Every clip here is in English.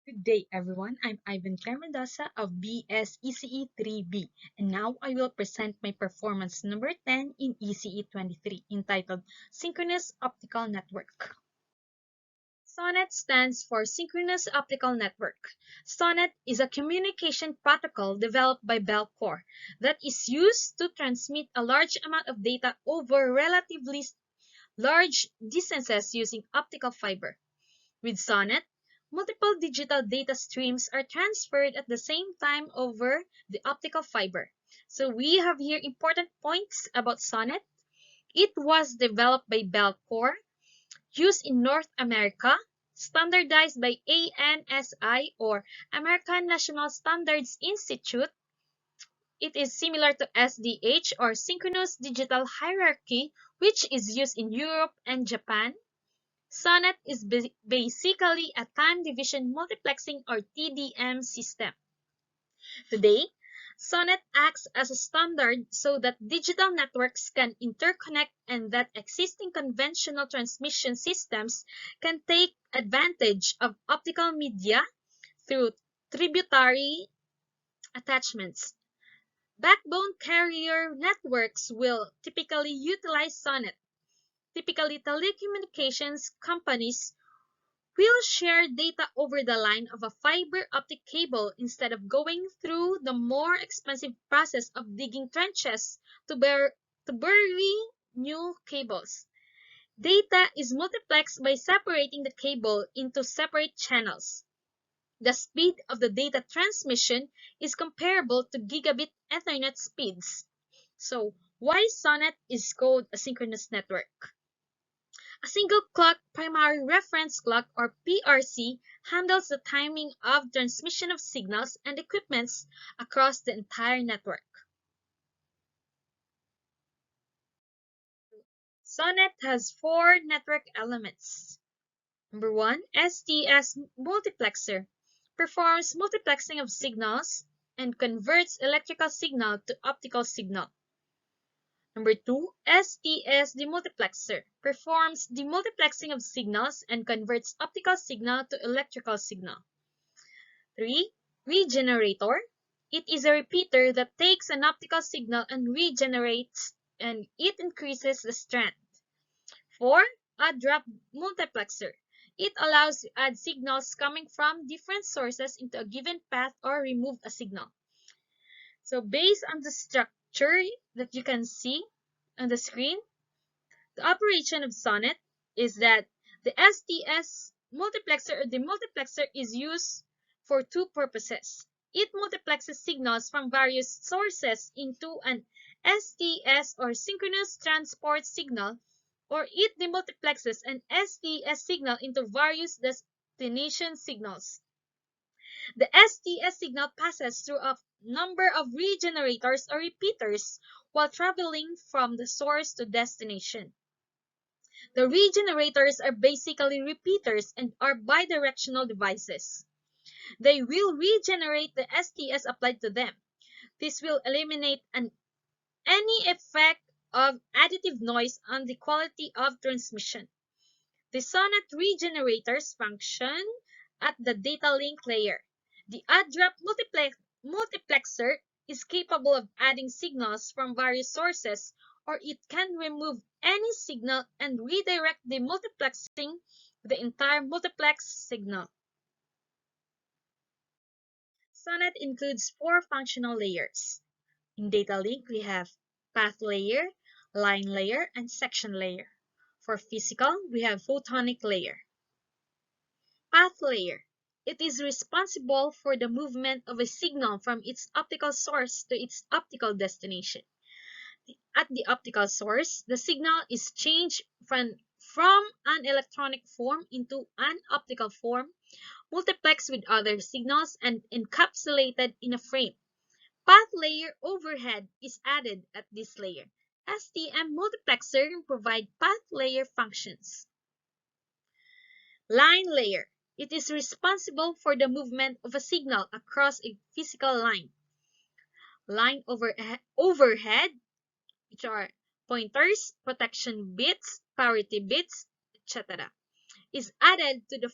Good day, everyone. I'm Ivan Claire Mendoza of BS ECE 3B, and now I will present my performance number 10 in ECE 23, entitled Synchronous Optical Network. SONET stands for Synchronous Optical Network. SONET is a communication protocol developed by Bell Corps that is used to transmit a large amount of data over relatively large distances using optical fiber. With SONET, multiple digital data streams are transferred at the same time over the optical fiber. So we have here important points about SONET. It was developed by Bell Corps, used in North America, standardized by ANSI or American National Standards Institute. It is similar to SDH or Synchronous Digital Hierarchy, which is used in Europe and Japan. SONET is basically a time division multiplexing or TDM system. Today, SONET acts as a standard so that digital networks can interconnect and that existing conventional transmission systems can take advantage of optical media through tributary attachments. Backbone carrier networks will typically utilize SONET. Typically, telecommunications companies will share data over the line of a fiber optic cable instead of going through the more expensive process of digging trenches to bury new cables. Data is multiplexed by separating the cable into separate channels. The speed of the data transmission is comparable to gigabit Ethernet speeds. So, why SONET is called a synchronous network? A single clock primary reference clock or PRC handles the timing of transmission of signals and equipments across the entire network. SONET has four network elements. Number one, STS multiplexer performs multiplexing of signals and converts electrical signal to optical signal. Number two, STS demultiplexer performs demultiplexing of signals and converts optical signal to electrical signal. 3. Regenerator. It is a repeater that takes an optical signal and regenerates, and it increases the strength. 4. Add-drop multiplexer. It allows to add signals coming from different sources into a given path or remove a signal. So based on the structure that you can see on the screen, the operation of SONET is that the STS multiplexer or demultiplexer is used for two purposes. It multiplexes signals from various sources into an STS or synchronous transport signal, or it demultiplexes an STS signal into various destination signals. The STS signal passes through a number of regenerators or repeaters while traveling from the source to destination. The regenerators are basically repeaters and are bidirectional devices. They will regenerate the STS applied to them. This will eliminate any effect of additive noise on the quality of transmission. The SONET regenerators function at the data link layer. The add-drop multiplexer is capable of adding signals from various sources, or it can remove any signal and redirect the multiplexing the entire multiplex signal. SONET includes four functional layers. In data link, we have path layer, line layer, and section layer. For physical, we have photonic layer. Path layer. It is responsible for the movement of a signal from its optical source to its optical destination. At the optical source, the signal is changed from an electronic form into an optical form, multiplexed with other signals, and encapsulated in a frame. Path layer overhead is added at this layer. STM multiplexer provide path layer functions. Line layer. It is responsible for the movement of a signal across a physical line. Line overhead, which are pointers, protection bits, parity bits, etc., is added to the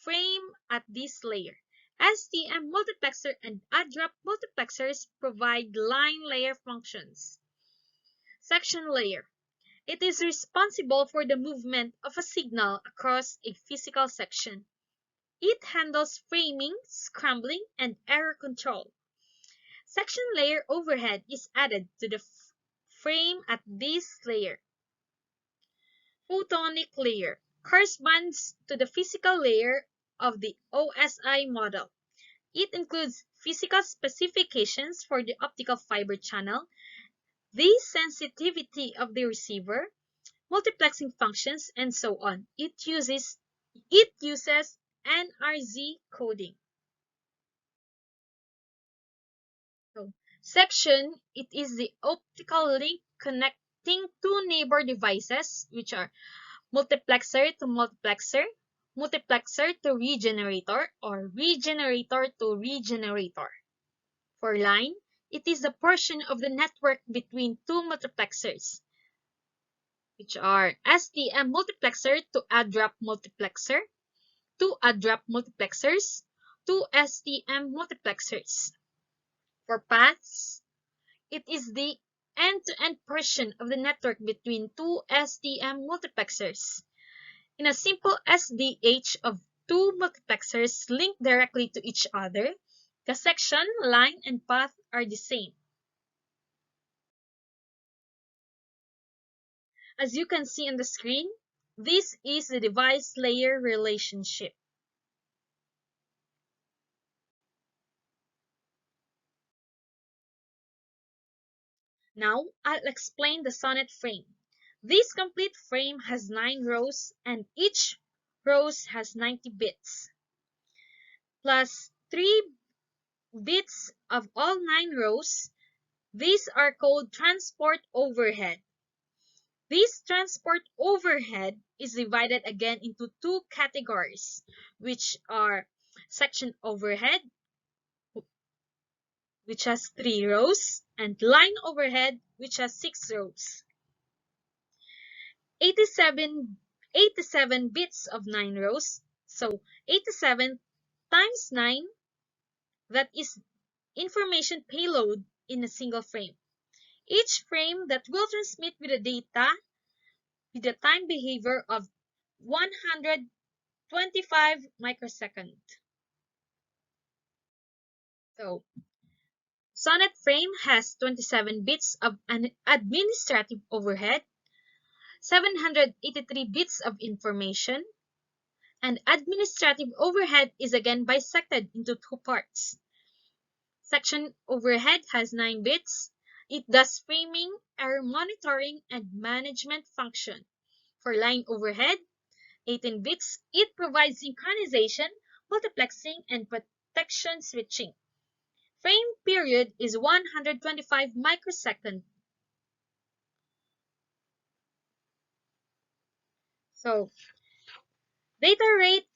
frame at this layer. STM multiplexer and add-drop multiplexers provide line layer functions. Section layer. It is responsible for the movement of a signal across a physical section. It handles framing, scrambling, and error control. Section layer overhead is added to the frame at this layer. Photonic layer corresponds to the physical layer of the OSI model. It includes physical specifications for the optical fiber channel, the sensitivity of the receiver, multiplexing functions, and so on. It uses NRZ coding. So, section, it is the optical link connecting two neighbor devices, which are multiplexer to multiplexer, multiplexer to regenerator, or regenerator to regenerator. For line, it is the portion of the network between two multiplexers, which are STM multiplexer to add-drop multiplexer, two add-drop multiplexers, two STM multiplexers. For paths, it is the end-to-end portion of the network between two STM multiplexers. In a simple SDH of two multiplexers linked directly to each other, the section, line, and path are the same. As you can see on the screen, this is the device layer relationship. Now, I'll explain the sonnet frame. This complete frame has 9 rows and each row has 90 bits, plus 3 bits of all 9 rows. These are called transport overhead. This transport overhead is divided again into two categories, which are section overhead, which has 3 rows, and line overhead, which has 6 rows. 87 bits of 9 rows, so 87 times 9, that is information payload in a single frame. Each frame that will transmit with the data with the time behavior of 125 microseconds. So, Sonnet frame has 27 bits of an administrative overhead, 783 bits of information, and administrative overhead is again bisected into two parts. Section overhead has 9 bits. It does framing, error monitoring, and management function. For line overhead, 18 bits, it provides synchronization, multiplexing, and protection switching. Frame period is 125 microseconds. So, data rate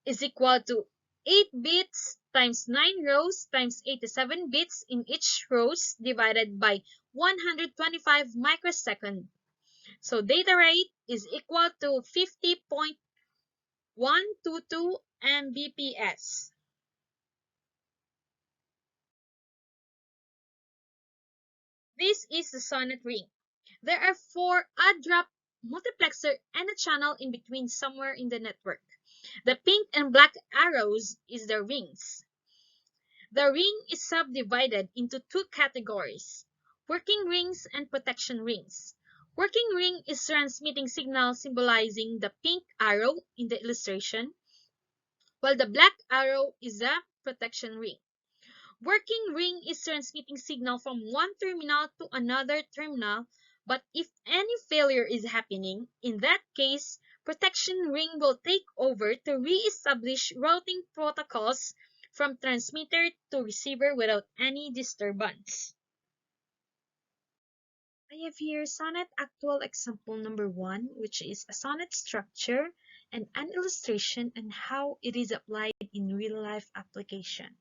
is equal to 8 bits times 9 rows times 87 bits in each rows divided by 125 microseconds. So, data rate is equal to 50.122 Mbps. This is the sonnet ring. There are 4 add-drop multiplexer and a channel in between somewhere in the network. The pink and black arrows is the rings. The ring is subdivided into two categories, working rings and protection rings. Working ring is transmitting signal symbolizing the pink arrow in the illustration, while the black arrow is the protection ring. Working ring is transmitting signal from one terminal to another terminal, but if any failure is happening, in that case, protection ring will take over to re-establish routing protocols from transmitter to receiver without any disturbance. I have here sonnet actual example number 1, which is a sonnet structure and an illustration on how it is applied in real-life application.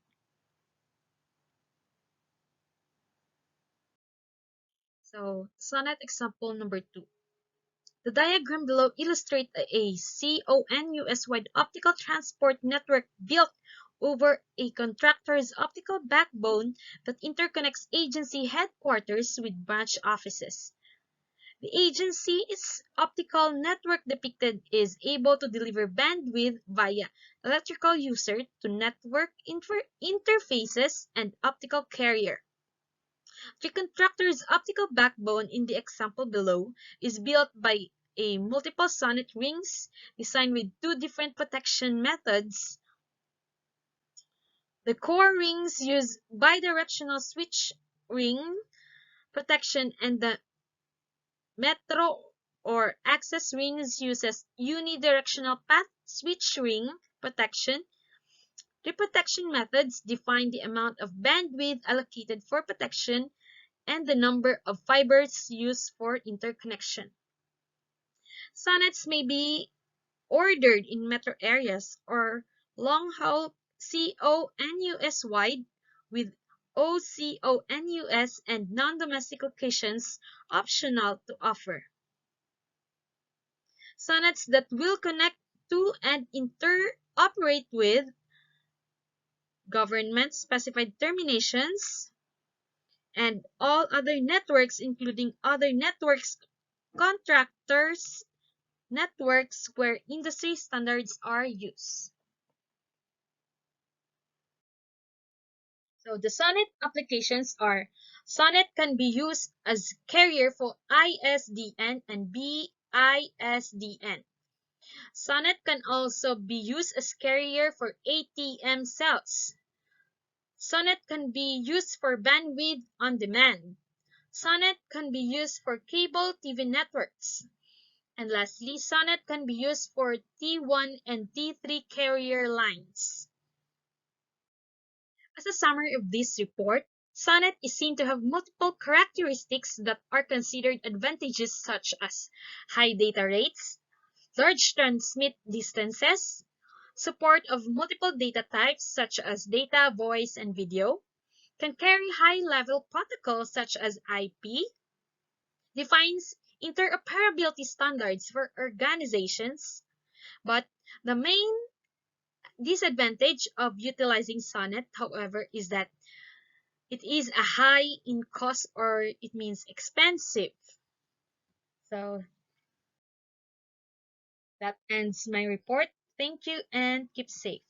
So, sonnet example number 2. The diagram below illustrates a CONUS-wide optical transport network built over a contractor's optical backbone that interconnects agency headquarters with branch offices. The agency's optical network depicted is able to deliver bandwidth via electrical user-to-network interfaces and optical carrier. The contractor's optical backbone in the example below is built by a multiple sonnet rings designed with two different protection methods. The core rings use bidirectional switch ring protection, and the metro or access rings uses unidirectional path switch ring protection. The protection methods define the amount of bandwidth allocated for protection and the number of fibers used for interconnection. Sonnets may be ordered in metro areas or long-haul CONUS wide with OCONUS and non-domestic locations optional to offer. Sonnets that will connect to and interoperate with government-specified terminations and all other networks, including other networks contractors networks where industry standards are used. So the Sonnet applications are: Sonnet can be used as carrier for ISDN and BISDN. Sonnet can also be used as carrier for ATM cells. Sonnet can be used for bandwidth on demand. Sonnet can be used for cable TV networks. And lastly, Sonnet can be used for T1 and T3 carrier lines. As a summary of this report, Sonnet is seen to have multiple characteristics that are considered advantages such as high data rates, large transmit distances, support of multiple data types such as data, voice, and video, can carry high-level protocols such as IP, defines interoperability standards for organizations, but the main disadvantage of utilizing Sonnet, however, is that it is a high in cost, or it means expensive. So that ends my report. Thank you and keep safe.